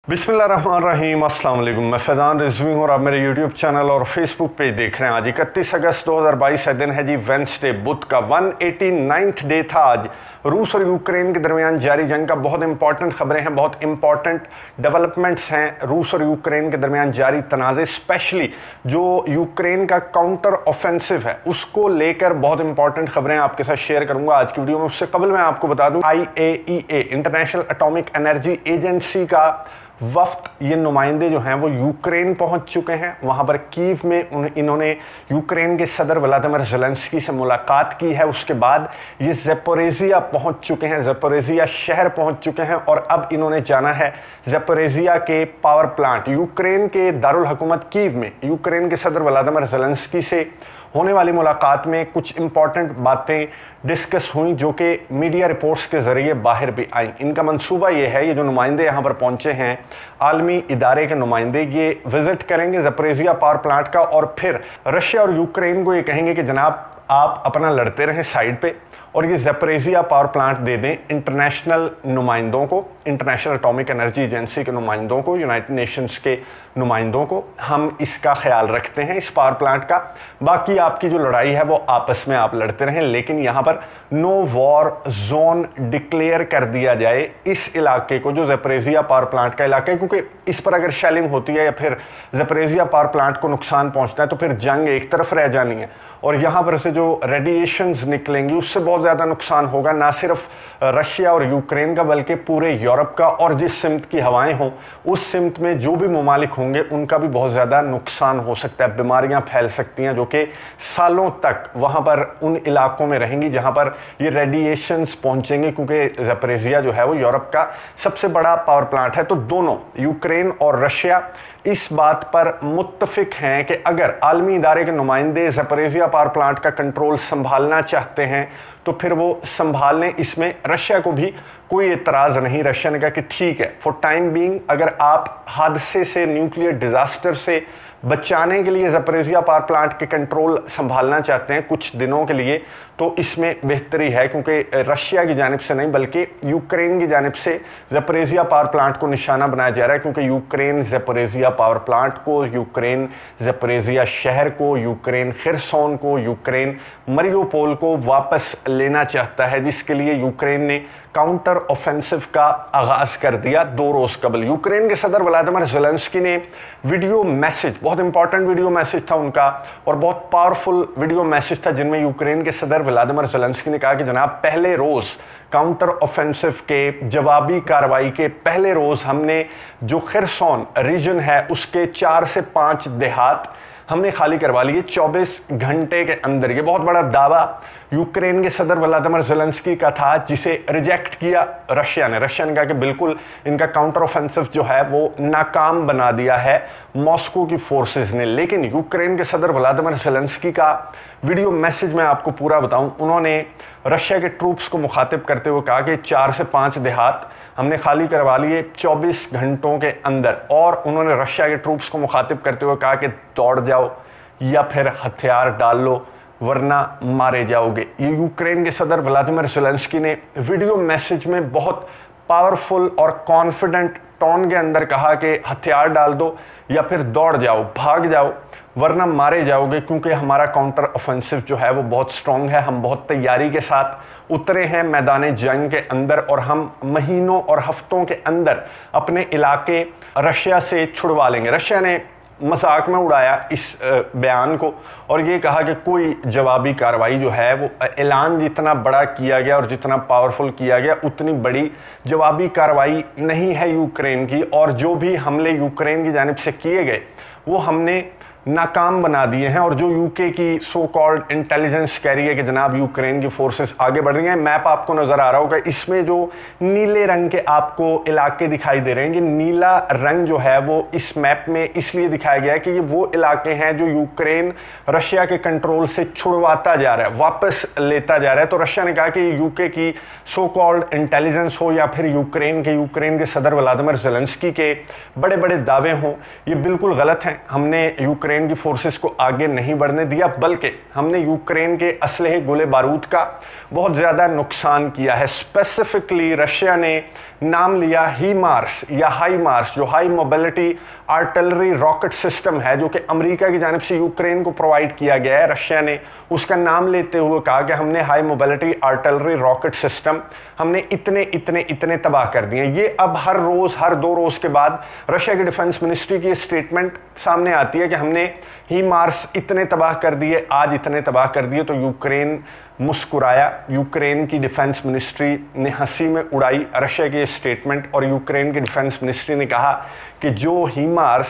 बिस्मिल्लाहिर्रहमानिर्रहीम, अस्सलाम वालेकुम। मैं फैज़ान रिजवी हूँ और आप मेरे यूट्यूब चैनल और फेसबुक पेज देख रहे हैं। आज 31 अगस्त 2022 का दिन है जी, वेंसडे, बुध का 189th डे था आज रूस और यूक्रेन के दरमियान जारी जंग का। बहुत इंपॉर्टेंट खबरें हैं, बहुत इंपॉर्टेंट डेवलपमेंट्स हैं रूस और यूक्रेन के दरमियान जारी तनाज़े, स्पेशली जो यूक्रेन का काउंटर ऑफेंसिव है उसको लेकर बहुत इंपॉर्टेंट खबरें आपके साथ शेयर करूंगा आज की वीडियो में। उससे कबल मैं आपको बता दूं, IAEA international atomic energy agency का वफ्द, ये नुमाइंदे जो हैं वो यूक्रेन पहुंच चुके हैं। वहां पर कीव में इन्होंने यूक्रेन के सदर व्लादिमीर ज़ेलेंस्की से मुलाकात की है। उसके बाद ये ज़ेपोरिज़िया पहुंच चुके हैं, ज़ेपोरिज़िया शहर पहुंच चुके हैं और अब इन्होंने जाना है ज़ेपोरिज़िया के पावर प्लांट। यूक्रेन के दारुल हुकूमत कीव में यूक्रेन के सदर व्लादिमीर ज़ेलेंस्की से होने वाली मुलाकात में कुछ इंपॉर्टेंट बातें डिस्कस हुई जो कि मीडिया रिपोर्ट्स के ज़रिए बाहर भी आई। इनका मंसूबा ये है, ये जो नुमाइंदे यहाँ पर पहुँचे हैं, आलमी इदारे के नुमाइंदे, ये विज़िट करेंगे ज़ेपोरिज़िया पावर प्लांट का और फिर रशिया और यूक्रेन को ये कहेंगे कि जनाब आप अपना लड़ते रहें साइड पे और ये ज़ेपोरिज़िया पावर प्लांट दे दें इंटरनेशनल नुमाइंदों को, इंटरनेशनल एटॉमिक एनर्जी एजेंसी के नुमाइंदों को, यूनाइटेड नेशंस के नुमाइंदों को। हम इसका ख्याल रखते हैं इस पावर प्लांट का, बाकी आपकी जो लड़ाई है वो आपस में आप लड़ते रहें, लेकिन यहाँ पर नो वॉर जोन डिक्लेयर कर दिया जाए इस इलाके को, जो ज़ेपोरिज़िया पावर प्लांट का इलाका है, क्योंकि इस पर अगर शेलिंग होती है या फिर ज़ेपोरिज़िया पावर प्लांट को नुकसान पहुँचता है तो फिर जंग एक तरफ रह जानी है और यहाँ पर से जो रेडिएशंस निकलेंगी उससे बहुत ज़्यादा नुकसान होगा, ना सिर्फ रशिया और यूक्रेन का बल्कि पूरे यूरोप का। और जिस सिमत की हवाएं हों उस सिमत में जो भी ममालिक होंगे उनका भी बहुत ज़्यादा नुकसान हो सकता है, बीमारियां फैल सकती हैं जो कि सालों तक वहाँ पर उन इलाकों में रहेंगी जहाँ पर ये रेडिएशंस पहुँचेंगे, क्योंकि ज़ेपोरिज़िया जो है वो यूरोप का सबसे बड़ा पावर प्लांट है। तो दोनों यूक्रेन और रशिया इस बात पर मुत्तफिक हैं कि अगर आलमी इदारे के नुमाइंदे ज़ेपोरिज़िया पावर प्लांट का कंट्रोल संभालना चाहते हैं तो फिर वो संभाल लें, इसमें रशिया को भी कोई एतराज़ नहीं। रशिया ने कहा कि ठीक है, फॉर टाइम बीइंग अगर आप हादसे से, न्यूक्लियर डिज़ास्टर से बचाने के लिए ज़ेपोरिज़िया पावर प्लांट के कंट्रोल संभालना चाहते हैं कुछ दिनों के लिए, तो इसमें बेहतरी है, क्योंकि रशिया की जानिब से नहीं बल्कि यूक्रेन की जानिब से ज़ेपोरिज़िया पावर प्लांट को निशाना बनाया जा रहा है, क्योंकि यूक्रेन ज़ेपोरिज़िया पावर प्लांट को, यूक्रेन ज़ेपोरिज़िया शहर को, यूक्रेन खिरसोन को, यूक्रेन मरियोपोल को वापस लेना चाहता है, जिसके लिए यूक्रेन ने काउंटर ऑफेंसिव का आगाज़ कर दिया 2 रोज़ कबल। यूक्रेन के सदर व्लादिमीर ज़ेलेंस्की ने वीडियो मैसेज, बहुत इंपॉर्टेंट वीडियो मैसेज था उनका और बहुत पावरफुल वीडियो मैसेज था, जिनमें यूक्रेन के सदर व्लादिमीर ज़ेलेंस्की ने कहा कि जनाब पहले रोज़ काउंटर ऑफेंसिव के, जवाबी कार्रवाई के पहले रोज़ हमने जो खिरसोन रीजन है उसके 4 से 5 देहात हमने खाली करवा लिए 24 घंटे के अंदर। ये बहुत बड़ा दावा यूक्रेन के सदर व्लादिमीर ज़ेलेंस्की का था, जिसे रिजेक्ट किया रशिया ने। रशिया ने कहा कि बिल्कुल इनका काउंटर ऑफेंसिव जो है वो नाकाम बना दिया है मॉस्को की फोर्सेस ने। लेकिन यूक्रेन के सदर व्लादिमीर ज़ेलेंस्की का वीडियो मैसेज मैं आपको पूरा बताऊं, उन्होंने रशिया के ट्रूप्स को मुखातिब करते हुए कहा कि 4 से 5 देहात हमने खाली करवा लिए 24 घंटों के अंदर, और उन्होंने रशिया के ट्रूप्स को मुखातिब करते हुए कहा कि दौड़ जाओ या फिर हथियार डाल लो वरना मारे जाओगे। ये यूक्रेन के सदर व्लादिमीर ज़ेलेंस्की ने वीडियो मैसेज में बहुत पावरफुल और कॉन्फिडेंट टोन के अंदर कहा कि हथियार डाल दो या फिर दौड़ जाओ, भाग जाओ वरना मारे जाओगे, क्योंकि हमारा काउंटर ऑफेंसिव जो है वो बहुत स्ट्रॉन्ग है। हम बहुत तैयारी के साथ उतरे हैं मैदान जंग के अंदर और हम महीनों और हफ्तों के अंदर अपने इलाके रशिया से छुड़वा लेंगे। रशिया ने मजाक में उड़ाया इस बयान को और ये कहा कि कोई जवाबी कार्रवाई जो है वो, ऐलान जितना बड़ा किया गया और जितना पावरफुल किया गया उतनी बड़ी जवाबी कार्रवाई नहीं है यूक्रेन की, और जो भी हमले यूक्रेन की जानिब से किए गए वो हमने नाकाम बना दिए हैं। और जो यूके की सो कॉल्ड इंटेलिजेंस कह रही है कि जनाब यूक्रेन की फोर्सेस आगे बढ़ रही हैं, मैप आपको नज़र आ रहा होगा, इसमें जो नीले रंग के आपको इलाके दिखाई दे रहे हैं, ये नीला रंग जो है वो इस मैप में इसलिए दिखाया गया है कि ये वो इलाके हैं जो यूक्रेन रशिया के कंट्रोल से छुड़वाता जा रहा है, वापस लेता जा रहा है। तो रशिया ने कहा कि यूके की सो कॉल्ड इंटेलिजेंस हो या फिर यूक्रेन के सदर व्लादिमीर ज़ेलेंस्की के बड़े बड़े दावे हों, ये बिल्कुल गलत हैं। हमने यूक्रेन यूक्रेन की फोर्सेस को आगे नहीं बढ़ने दिया, बल्कि हमने यूक्रेन के असलहे गोले बारूद का बहुत ज़्यादा नुकसान किया है। स्पेसिफिकली रशिया ने नाम लिया HIMARS या HIMARS, जो high mobility artillery rocket system है, जो कि अमेरिका की जानिब से यूक्रेन को प्रोवाइड किया गया है। रशिया ने उसका नाम लेते हुए कहा कि हमने high mobility artillery rocket system हमने इतने इतने इतने तबाह कर दिए। ये अब हर रोज़, हर 2 रोज़ के बाद रशिया की डिफेंस मिनिस्ट्री की स्टेटमेंट सामने आती है कि हमने HIMARS इतने तबाह कर दिए, आज इतने तबाह कर दिए। तो यूक्रेन मुस्कुराया, यूक्रेन की डिफेंस मिनिस्ट्री ने हंसी में उड़ाई रशिया की स्टेटमेंट, और यूक्रेन की डिफेंस मिनिस्ट्री ने कहा कि जो HIMARS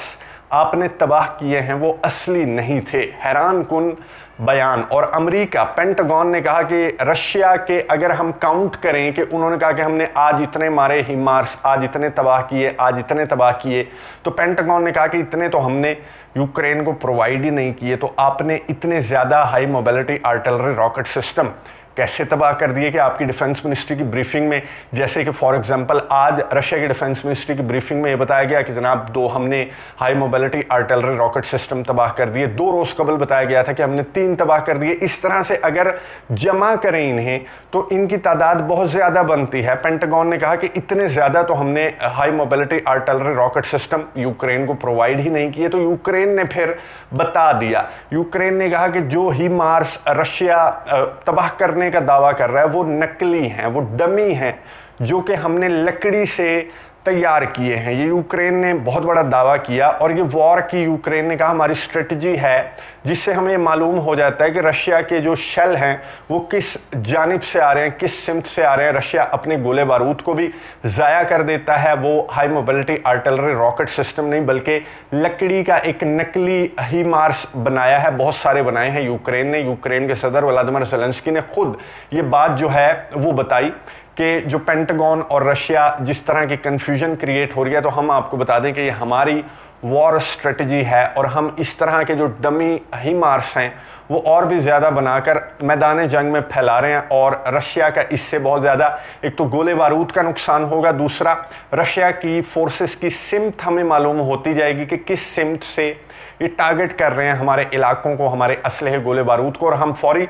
आपने तबाह किए हैं वो असली नहीं थे। हैरान कुन बयान। और अमेरिका पेंटागन ने कहा कि रशिया के अगर हम काउंट करें कि उन्होंने कहा कि हमने आज इतने मारे HIMARS, आज इतने तबाह किए, आज इतने तबाह किए, तो पेंटागन ने कहा कि इतने तो हमने यूक्रेन को प्रोवाइड ही नहीं किए, तो आपने इतने ज़्यादा high mobility artillery rocket system कैसे तबाह कर दिए कि आपकी डिफेंस मिनिस्ट्री की ब्रीफिंग में, जैसे कि फॉर एग्जांपल आज रशिया की डिफेंस मिनिस्ट्री की ब्रीफिंग में ये बताया गया कि जनाब 2 हमने high mobility artillery rocket system तबाह कर दिए, 2 रोज़ कबल बताया गया था कि हमने 3 तबाह कर दिए। इस तरह से अगर जमा करें इन्हें तो इनकी तादाद बहुत ज़्यादा बनती है। पेंटागन ने कहा कि इतने ज़्यादा तो हमने high mobility artillery rocket system Ukraine को प्रोवाइड ही नहीं किए। तो यूक्रेन ने फिर बता दिया, यूक्रेन ने कहा कि जो HIMARS रशिया तबाह करने का दावा कर रहा है वो नकली हैं, वो डमी हैं, जो कि हमने लकड़ी से तैयार किए हैं। ये यूक्रेन ने बहुत बड़ा दावा किया, और ये वॉर की यूक्रेन ने कहा हमारी स्ट्रेटजी है, जिससे हमें मालूम हो जाता है कि रशिया के जो शेल हैं वो किस जानिब से आ रहे हैं, किस सिमत से आ रहे हैं। रशिया अपने गोले बारूद को भी ज़ाया कर देता है, वो high mobility artillery rocket system नहीं बल्कि लकड़ी का एक नकली HIMARS बनाया है, बहुत सारे बनाए हैं यूक्रेन ने। यूक्रेन के सदर व्लादिमीर ज़ेलेंस्की ने खुद ये बात जो है वो बताई कि जो पेंटागन और रशिया जिस तरह की कन्फ्यूजन क्रिएट हो रही है, तो हम आपको बता दें कि ये हमारी वॉर स्ट्रेटजी है, और हम इस तरह के जो डमी HIMARS हैं वो और भी ज़्यादा बनाकर मैदान जंग में फैला रहे हैं। और रशिया का इससे बहुत ज़्यादा एक तो गोले बारूद का नुकसान होगा, दूसरा रशिया की फोर्सेस की सिमत हमें मालूम होती जाएगी कि किस सिमत से ये टारगेट कर रहे हैं हमारे इलाकों को, हमारे असलहे गोले बारूद को, और हम फौरी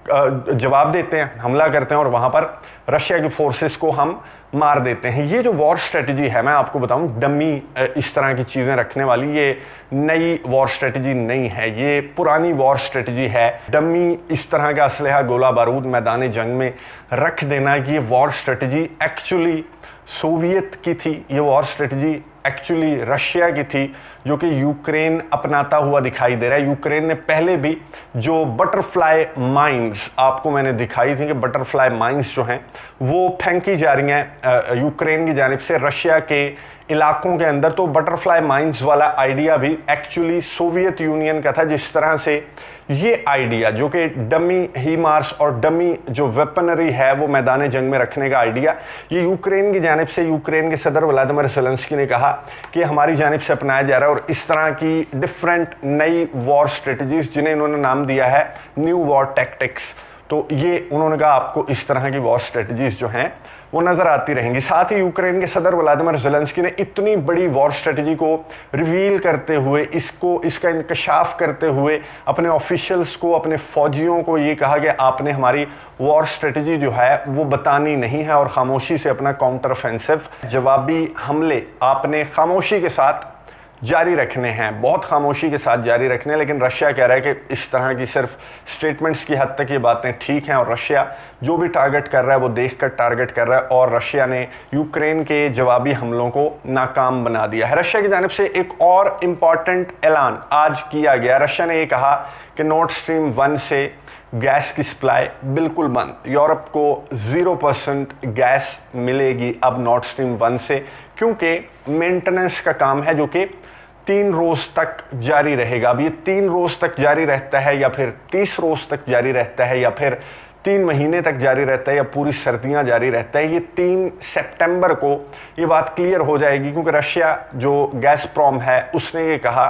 जवाब देते हैं, हमला करते हैं, और वहाँ पर रशिया की फोर्सेस को हम मार देते हैं। ये जो वॉर स्ट्रेटजी है, मैं आपको बताऊं, डमी इस तरह की चीज़ें रखने वाली ये नई वॉर स्ट्रेटजी नहीं है, ये पुरानी वॉर स्ट्रेटजी है। डमी इस तरह का असलहा गोला बारूद मैदान जंग में रख देना, ये वॉर स्ट्रेटजी एक्चुअली सोवियत की थी, ये वॉर स्ट्रेटजी एक्चुअली रशिया की थी, जो कि यूक्रेन अपनाता हुआ दिखाई दे रहा है। यूक्रेन ने पहले भी जो बटरफ्लाई माइंस आपको मैंने दिखाई थी कि बटरफ्लाई माइंस जो हैं वो फेंकी जा रही हैं यूक्रेन की जानिब से रशिया के इलाकों के अंदर। तो बटरफ्लाई माइंस वाला आइडिया भी एक्चुअली सोवियत यूनियन का था। जिस तरह से ये आइडिया जो कि डमी HIMARS और डमी जो वेपनरी है वो मैदान जंग में रखने का आइडिया, ये यूक्रेन की जानिब से यूक्रेन के सदर व्लादिमीर ज़ेलेंस्की ने कहा कि हमारी जानिब से अपनाया जा रहा है। और इस तरह की डिफरेंट नई वॉर स्ट्रेटजीज जिन्हें इन्होंने नाम दिया है न्यू वॉर टैक्टिक्स, तो ये उन्होंने कहा आपको इस तरह की वॉर स्ट्रेटजीज जो हैं वो नज़र आती रहेंगी। साथ ही यूक्रेन के सदर व्लादिमीर ज़ेलेंस्की ने इतनी बड़ी वॉर स्ट्रेटजी को रिवील करते हुए, इसका इंकशाफ करते हुए अपने ऑफिशियल्स को, अपने फौजियों को ये कहा कि आपने हमारी वॉर स्ट्रेटजी जो है वो बतानी नहीं है, और खामोशी से अपना काउंटर ऑफेंसिव जवाबी हमले आपने खामोशी के साथ जारी रखने हैं, बहुत खामोशी के साथ जारी रखने हैं। लेकिन रशिया कह रहा है कि इस तरह की सिर्फ स्टेटमेंट्स की हद तक ये बातें ठीक हैं, और रशिया जो भी टारगेट कर रहा है वो देखकर टारगेट कर रहा है, और रशिया ने यूक्रेन के जवाबी हमलों को नाकाम बना दिया है। रशिया की जानिब से एक और इम्पॉर्टेंट ऐलान आज किया गया। रशिया ने ये कहा कि नॉर्ड स्ट्रीम 1 से गैस की सप्लाई बिल्कुल बंद, यूरोप को 0% गैस मिलेगी अब नॉर्ड स्ट्रीम 1 से, क्योंकि मेंटेनेंस का काम है जो कि 3 रोज़ तक जारी रहेगा। अब ये 3 रोज़ तक जारी रहता है, या फिर 30 रोज़ तक जारी रहता है, या फिर 3 महीने तक जारी रहता है, या पूरी सर्दियां जारी रहता है, ये 3 सितंबर को ये बात क्लियर हो जाएगी। क्योंकि रशिया जो गैसप्रॉम है उसने ये कहा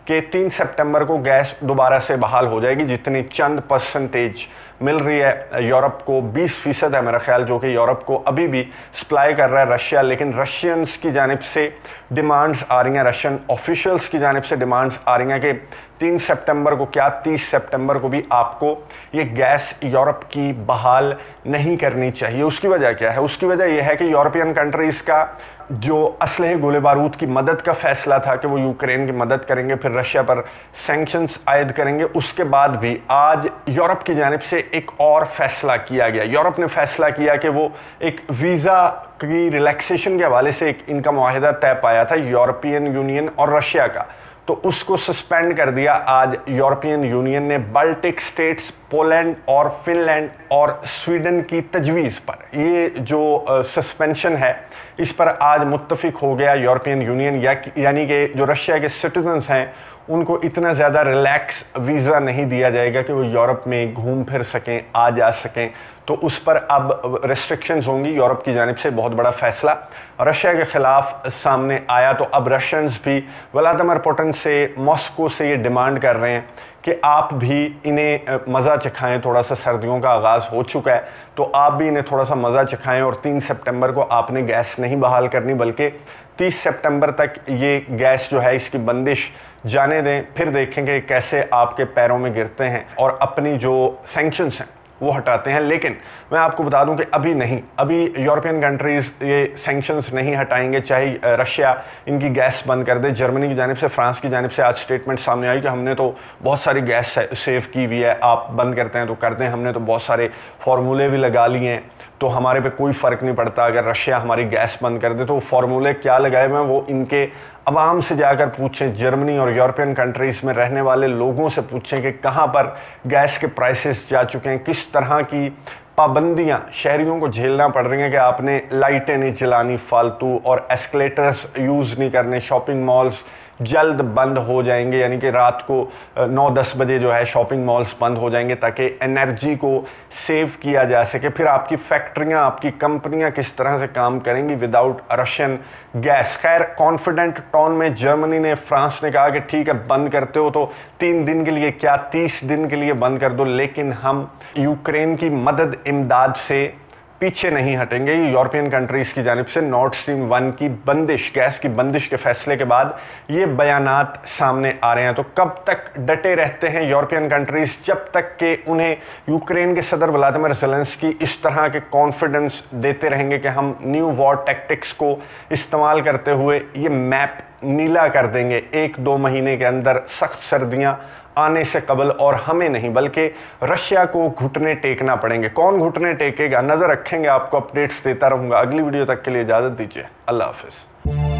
कि 3 सितंबर को गैस दोबारा से बहाल हो जाएगी। जितनी चंद परसेंटेज मिल रही है यूरोप को, 20% है मेरा ख्याल, जो कि यूरोप को अभी भी सप्लाई कर रहा है रशिया। लेकिन रशियंस की जानिब से डिमांड्स आ रही हैं, रशियन ऑफिशियल्स की जानिब से डिमांड्स आ रही हैं कि 3 सितंबर को क्या 30 सितंबर को भी आपको ये गैस यूरोप की बहाल नहीं करनी चाहिए। उसकी वजह क्या है? उसकी वजह यह है कि यूरोपियन कंट्रीज़ का जो असलहे गोले बारूद की मदद का फैसला था कि वो यूक्रेन की मदद करेंगे, फिर रशिया पर सैंक्शंस आयद करेंगे, उसके बाद भी आज यूरोप की जानिब से एक और फैसला किया गया। यूरोप ने फैसला किया कि वो एक वीज़ा की रिलैक्सेशन के हवाले से एक इनका मुआहिदा तय पाया था यूरोपियन यूनियन और रशिया का, तो उसको सस्पेंड कर दिया आज यूरोपियन यूनियन ने बाल्टिक स्टेट्स, पोलैंड और फिनलैंड और स्वीडन की तजवीज़ पर। ये जो सस्पेंशन है इस पर आज मुत्तफिक हो गया यूरोपियन यूनियन, यानी कि जो रशिया के सिटीजन्स हैं उनको इतना ज़्यादा रिलैक्स वीज़ा नहीं दिया जाएगा कि वो यूरोप में घूम फिर सकें, आ जा सकें। तो उस पर अब रिस्ट्रिक्शंस होंगी। यूरोप की जानिब से बहुत बड़ा फैसला रशिया के ख़िलाफ़ सामने आया, तो अब रशियंस भी व्लादिमीर पुतिन से, मॉस्को से ये डिमांड कर रहे हैं कि आप भी इन्हें मज़ा चखाएं। थोड़ा सा सर्दियों का आगाज़ हो चुका है, तो आप भी इन्हें थोड़ा सा मज़ा चखाएं और 3 सितंबर को आपने गैस नहीं बहाल करनी, बल्कि 30 सितंबर तक ये गैस जो है इसकी बंदिश जाने दें, फिर देखेंगे कैसे आपके पैरों में गिरते हैं और अपनी जो सैंक्शंस हैं वो हटाते हैं। लेकिन मैं आपको बता दूं कि अभी नहीं, अभी यूरोपियन कंट्रीज़ ये सैंक्शंस नहीं हटाएंगे, चाहे रशिया इनकी गैस बंद कर दे। जर्मनी की जानिब से, फ्रांस की जानिब से आज स्टेटमेंट सामने आई कि हमने तो बहुत सारी गैस सेव की हुई है, आप बंद करते हैं तो कर दें, हमने तो बहुत सारे फार्मूले भी लगा लिए हैं, तो हमारे पे कोई फ़र्क नहीं पड़ता अगर रशिया हमारी गैस बंद कर दे। तो फार्मूले क्या लगाए हुए हैं वो इनके आवाम से जाकर पूछें, जर्मनी और यूरोपियन कंट्रीज़ में रहने वाले लोगों से पूछें कि कहाँ पर गैस के प्राइसेस जा चुके हैं, किस तरह की पाबंदियां शहरियों को झेलना पड़ रही हैं कि आपने लाइटें नहीं जलानी फालतू और एस्केलेटर्स यूज़ नहीं करने। शॉपिंग मॉल्स जल्द बंद हो जाएंगे, यानी कि रात को 9-10 बजे जो है शॉपिंग मॉल्स बंद हो जाएंगे ताकि एनर्जी को सेव किया जा सके। फिर आपकी फैक्ट्रियां, आपकी कंपनियां किस तरह से काम करेंगी विदाउट रशियन गैस। खैर, कॉन्फिडेंट टोन में जर्मनी ने, फ्रांस ने कहा कि ठीक है बंद करते हो तो 3 दिन के लिए क्या 30 दिन के लिए बंद कर दो, लेकिन हम यूक्रेन की मदद इमदाद से पीछे नहीं हटेंगे। यूरोपियन कंट्रीज़ की जानिब से नॉर्ड स्ट्रीम 1 की बंदिश, गैस की बंदिश के फैसले के बाद ये बयानात सामने आ रहे हैं। तो कब तक डटे रहते हैं यूरोपियन कंट्रीज़? जब तक कि उन्हें यूक्रेन के सदर व्लादिमीर ज़ेलेंस्की इस तरह के कॉन्फिडेंस देते रहेंगे कि हम न्यू वॉर टैक्टिक्स को इस्तेमाल करते हुए ये मैप नीला कर देंगे 1-2 महीने के अंदर, सख्त सर्दियाँ आने से कबल, और हमें नहीं बल्कि रशिया को घुटने टेकना पड़ेंगे। कौन घुटने टेकेगा, नज़र रखेंगे, आपको अपडेट्स देता रहूँगा। अगली वीडियो तक के लिए इजाज़त दीजिए। अल्लाह हाफ़िज़।